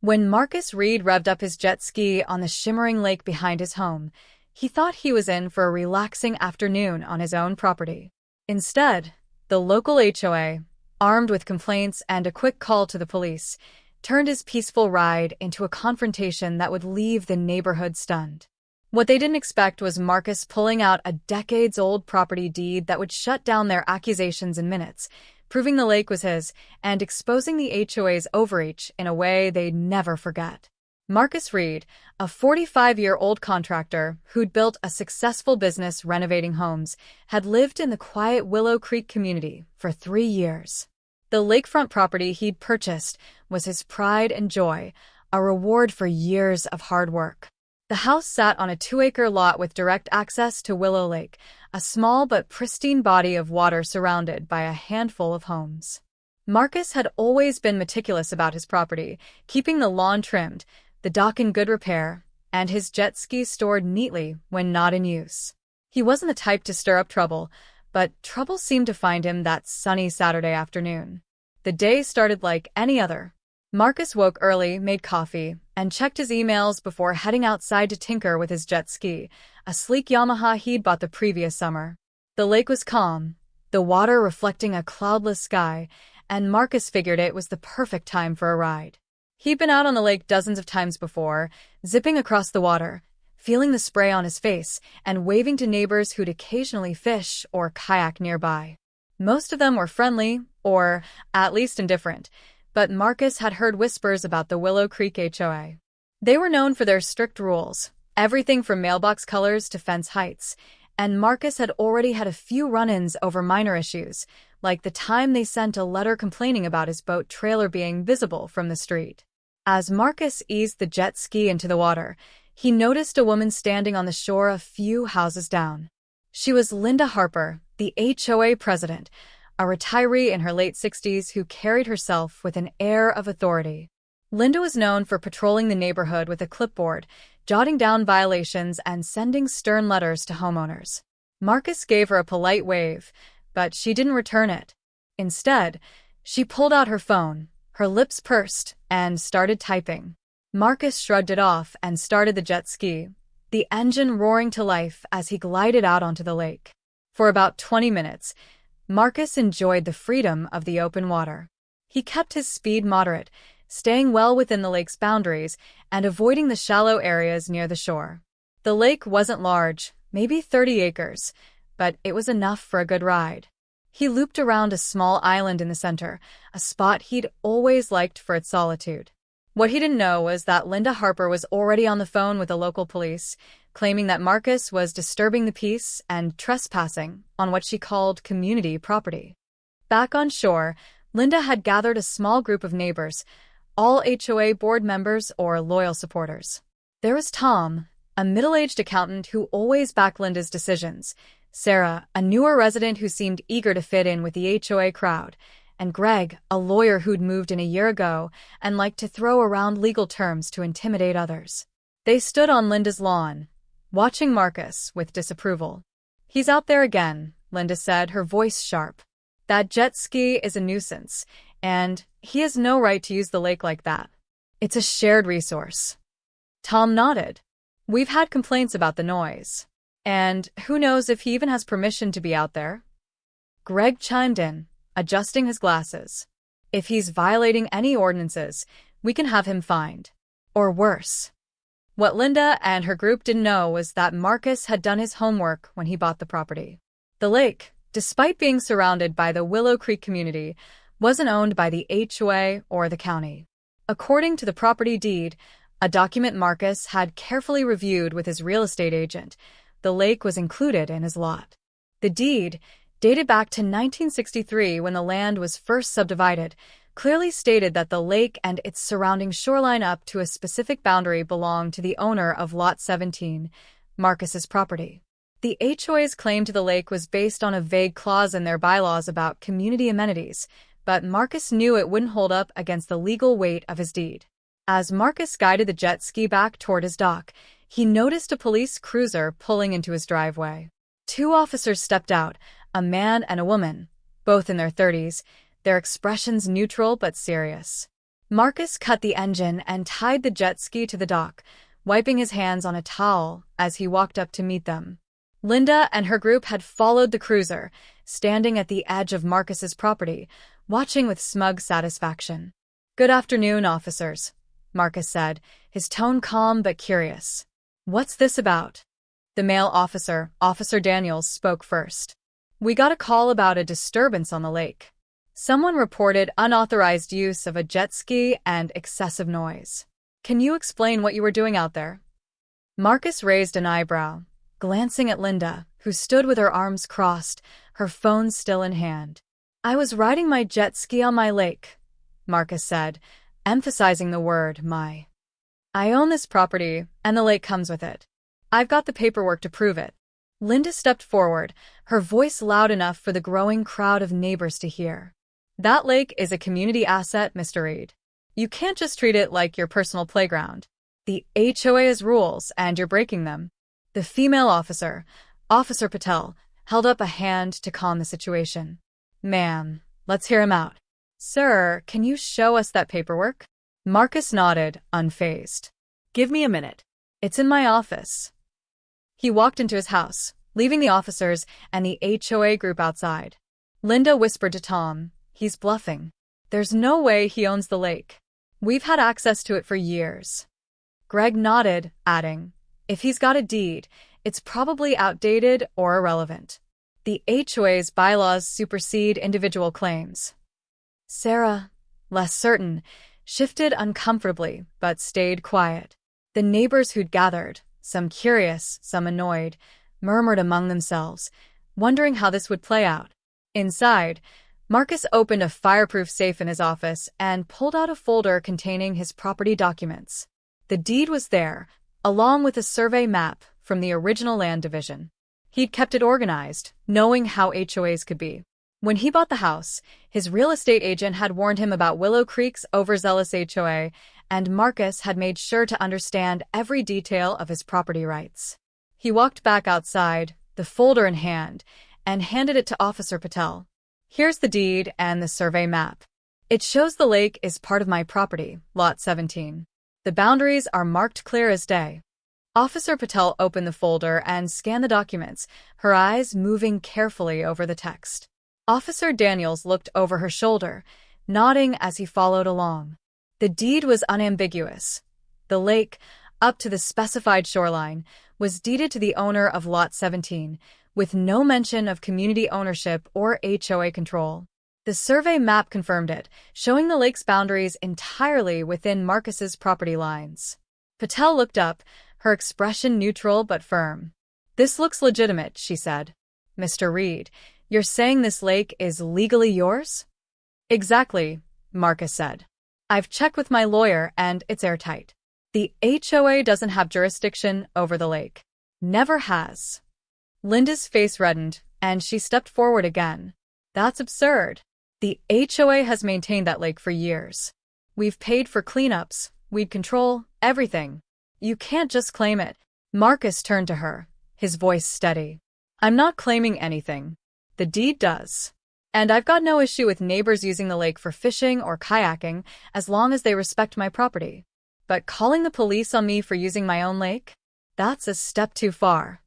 When Marcus Reed revved up his jet ski on the shimmering lake behind his home, he thought he was in for a relaxing afternoon on his own property. Instead, the local HOA, armed with complaints and a quick call to the police, turned his peaceful ride into a confrontation that would leave the neighborhood stunned. What they didn't expect was Marcus pulling out a decades-old property deed that would shut down their accusations in minutes, proving the lake was his, and exposing the HOA's overreach in a way they'd never forget. Marcus Reed, a 45-year-old contractor who'd built a successful business renovating homes, had lived in the quiet Willow Creek community for 3 years. The lakefront property he'd purchased was his pride and joy, a reward for years of hard work. The house sat on a 2-acre lot with direct access to Willow Lake, a small but pristine body of water surrounded by a handful of homes. Marcus had always been meticulous about his property, keeping the lawn trimmed, the dock in good repair, and his jet ski stored neatly when not in use. He wasn't the type to stir up trouble, but trouble seemed to find him that sunny Saturday afternoon. The day started like any other. Marcus woke early, made coffee, and checked his emails before heading outside to tinker with his jet ski, a sleek Yamaha he'd bought the previous summer. The lake was calm, the water reflecting a cloudless sky, and Marcus figured it was the perfect time for a ride. He'd been out on the lake dozens of times before, zipping across the water, feeling the spray on his face, and waving to neighbors who'd occasionally fish or kayak nearby. Most of them were friendly, or at least indifferent, but Marcus had heard whispers about the Willow Creek HOA. They were known for their strict rules, everything from mailbox colors to fence heights, and Marcus had already had a few run-ins over minor issues, like the time they sent a letter complaining about his boat trailer being visible from the street. As Marcus eased the jet ski into the water, he noticed a woman standing on the shore a few houses down. She was Linda Harper, the HOA president, a retiree in her late 60s who carried herself with an air of authority. Linda was known for patrolling the neighborhood with a clipboard, jotting down violations and sending stern letters to homeowners. Marcus gave her a polite wave, but she didn't return it. Instead, she pulled out her phone, her lips pursed, and started typing. Marcus shrugged it off and started the jet ski, the engine roaring to life as he glided out onto the lake. For about 20 minutes, Marcus enjoyed the freedom of the open water. He kept his speed moderate, staying well within the lake's boundaries and avoiding the shallow areas near the shore. The lake wasn't large, maybe 30 acres, but it was enough for a good ride. He looped around a small island in the center, a spot he'd always liked for its solitude. What he didn't know was that Linda Harper was already on the phone with the local police, claiming that Marcus was disturbing the peace and trespassing on what she called community property. Back on shore, Linda had gathered a small group of neighbors, all HOA board members or loyal supporters. There was Tom, a middle-aged accountant who always backed Linda's decisions, Sarah, a newer resident who seemed eager to fit in with the HOA crowd, and Greg, a lawyer who'd moved in a year ago and liked to throw around legal terms to intimidate others. They stood on Linda's lawn, watching Marcus with disapproval. "He's out there again," Linda said, her voice sharp. "That jet ski is a nuisance, and he has no right to use the lake like that. It's a shared resource." Tom nodded. "We've had complaints about the noise. And who knows if he even has permission to be out there?" Greg chimed in, adjusting his glasses. "If he's violating any ordinances, we can have him fined. Or worse." What Linda and her group didn't know was that Marcus had done his homework when he bought the property. The lake, despite being surrounded by the Willow Creek community, wasn't owned by the HOA or the county. According to the property deed, a document Marcus had carefully reviewed with his real estate agent, the lake was included in his lot. The deed, dated back to 1963 when the land was first subdivided, clearly stated that the lake and its surrounding shoreline up to a specific boundary belonged to the owner of Lot 17, Marcus's property. The HOA's claim to the lake was based on a vague clause in their bylaws about community amenities, but Marcus knew it wouldn't hold up against the legal weight of his deed. As Marcus guided the jet ski back toward his dock, he noticed a police cruiser pulling into his driveway. 2 officers stepped out, a man and a woman, both in their 30s, their expressions neutral but serious. Marcus cut the engine and tied the jet ski to the dock, wiping his hands on a towel as he walked up to meet them. Linda and her group had followed the cruiser, standing at the edge of Marcus's property, watching with smug satisfaction. "Good afternoon, officers," Marcus said, his tone calm but curious. "What's this about?" The male officer, Officer Daniels, spoke first. "We got a call about a disturbance on the lake. Someone reported unauthorized use of a jet ski and excessive noise. Can you explain what you were doing out there?" Marcus raised an eyebrow, glancing at Linda, who stood with her arms crossed, her phone still in hand. "I was riding my jet ski on my lake," Marcus said, emphasizing the word my. "I own this property, and the lake comes with it. I've got the paperwork to prove it." Linda stepped forward, her voice loud enough for the growing crowd of neighbors to hear. "That lake is a community asset, Mr. Reed. You can't just treat it like your personal playground. The HOA has rules, and you're breaking them." The female officer, Officer Patel, held up a hand to calm the situation. "Ma'am, let's hear him out." "Sir, can you show us that paperwork?" Marcus nodded, unfazed. "Give me a minute. It's in my office." He walked into his house, leaving the officers and the HOA group outside. Linda whispered to Tom, "He's bluffing. There's no way he owns the lake. We've had access to it for years." Greg nodded, adding, "If he's got a deed, it's probably outdated or irrelevant. The HOA's bylaws supersede individual claims." Sarah, less certain, shifted uncomfortably but stayed quiet. The neighbors who'd gathered, some curious, some annoyed, murmured among themselves, wondering how this would play out. Inside, Marcus opened a fireproof safe in his office and pulled out a folder containing his property documents. The deed was there, along with a survey map from the original land division. He'd kept it organized, knowing how HOAs could be. When he bought the house, his real estate agent had warned him about Willow Creek's overzealous HOA, and Marcus had made sure to understand every detail of his property rights. He walked back outside, the folder in hand, and handed it to Officer Patel. "Here's the deed and the survey map. It shows the lake is part of my property, Lot 17. The boundaries are marked clear as day." Officer Patel opened the folder and scanned the documents, her eyes moving carefully over the text. Officer Daniels looked over her shoulder, nodding as he followed along. The deed was unambiguous. The lake, up to the specified shoreline, was deeded to the owner of Lot 17, with no mention of community ownership or HOA control. The survey map confirmed it, showing the lake's boundaries entirely within Marcus's property lines. Patel looked up, her expression neutral but firm. "This looks legitimate," she said. "Mr. Reed, you're saying this lake is legally yours?" "Exactly," Marcus said. "I've checked with my lawyer and it's airtight. The HOA doesn't have jurisdiction over the lake. Never has." Linda's face reddened, and she stepped forward again. "That's absurd. The HOA has maintained that lake for years. We've paid for cleanups, weed control, everything. You can't just claim it." Marcus turned to her, his voice steady. "I'm not claiming anything. The deed does. And I've got no issue with neighbors using the lake for fishing or kayaking as long as they respect my property. But calling the police on me for using my own lake? That's a step too far."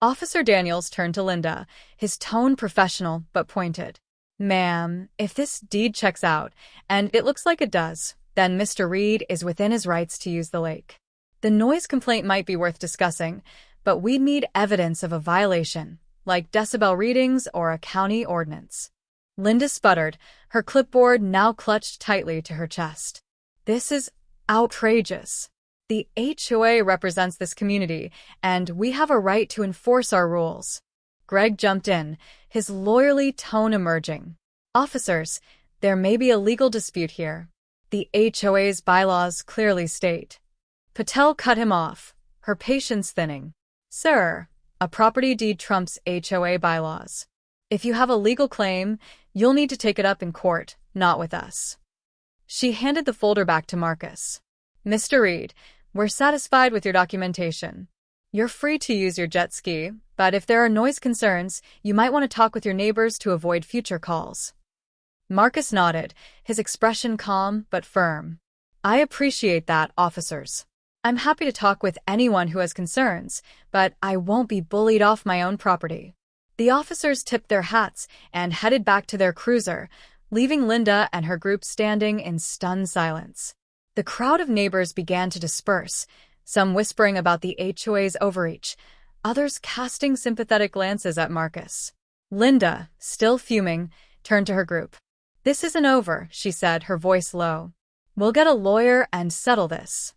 Officer Daniels turned to Linda, his tone professional but pointed. "Ma'am, if this deed checks out, and it looks like it does, then Mr. Reed is within his rights to use the lake. The noise complaint might be worth discussing, but we'd need evidence of a violation, like decibel readings or a county ordinance." Linda sputtered, her clipboard now clutched tightly to her chest. "This is outrageous. The HOA represents this community, and we have a right to enforce our rules." Greg jumped in, his lawyerly tone emerging. "Officers, there may be a legal dispute here. The HOA's bylaws clearly state." Patel cut him off, her patience thinning. "Sir, a property deed trumps HOA bylaws. If you have a legal claim, you'll need to take it up in court, not with us." She handed the folder back to Marcus. "Mr. Reed, we're satisfied with your documentation. You're free to use your jet ski, but if there are noise concerns, you might want to talk with your neighbors to avoid future calls." Marcus nodded, his expression calm but firm. I appreciate that, officers. I'm happy to talk with anyone who has concerns, but I won't be bullied off my own property. The officers tipped their hats and headed back to their cruiser, leaving Linda and her group standing in stunned silence. The crowd of neighbors began to disperse, some whispering about the HOA's overreach, others casting sympathetic glances at Marcus. Linda, still fuming, turned to her group. This isn't over, she said, her voice low. We'll get a lawyer and settle this.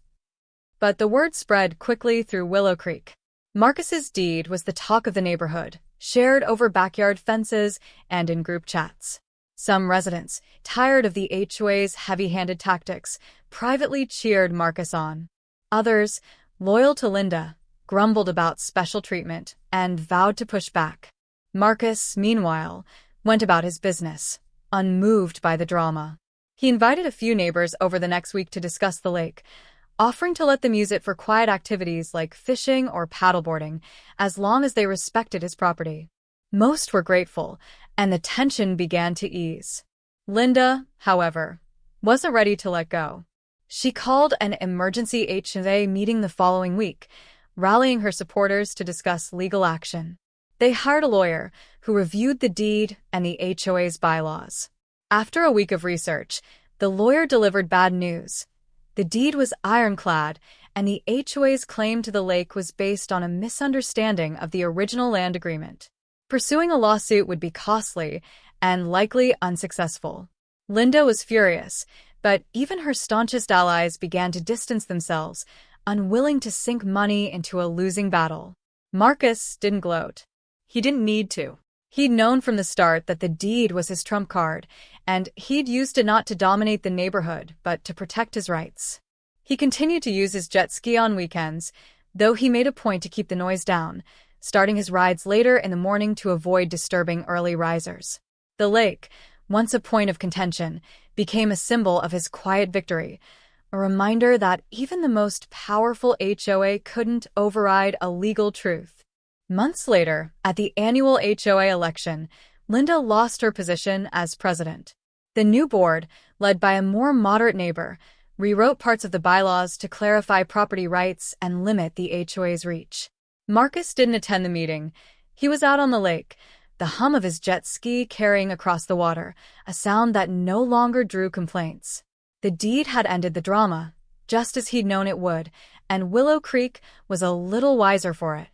But the word spread quickly through Willow Creek. Marcus's deed was the talk of the neighborhood, shared over backyard fences and in group chats. Some residents, tired of the HOA's heavy-handed tactics, privately cheered Marcus on. Others, loyal to Linda, grumbled about special treatment and vowed to push back. Marcus, meanwhile, went about his business, unmoved by the drama. He invited a few neighbors over the next week to discuss the lake, offering to let them use it for quiet activities like fishing or paddleboarding, as long as they respected his property. Most were grateful, and the tension began to ease. Linda, however, wasn't ready to let go. She called an emergency HOA meeting the following week, rallying her supporters to discuss legal action. They hired a lawyer who reviewed the deed and the HOA's bylaws. After a week of research, the lawyer delivered bad news. The deed was ironclad, and the HOA's claim to the lake was based on a misunderstanding of the original land agreement. Pursuing a lawsuit would be costly and likely unsuccessful. Linda was furious, but even her staunchest allies began to distance themselves, unwilling to sink money into a losing battle. Marcus didn't gloat. He didn't need to. He'd known from the start that the deed was his trump card, and he'd used it not to dominate the neighborhood, but to protect his rights. He continued to use his jet ski on weekends, though he made a point to keep the noise down, starting his rides later in the morning to avoid disturbing early risers. The lake, once a point of contention, became a symbol of his quiet victory, a reminder that even the most powerful HOA couldn't override a legal truth. Months later, at the annual HOA election, Linda lost her position as president. The new board, led by a more moderate neighbor, rewrote parts of the bylaws to clarify property rights and limit the HOA's reach. Marcus didn't attend the meeting. He was out on the lake, the hum of his jet ski carrying across the water, a sound that no longer drew complaints. The deed had ended the drama, just as he'd known it would, and Willow Creek was a little wiser for it.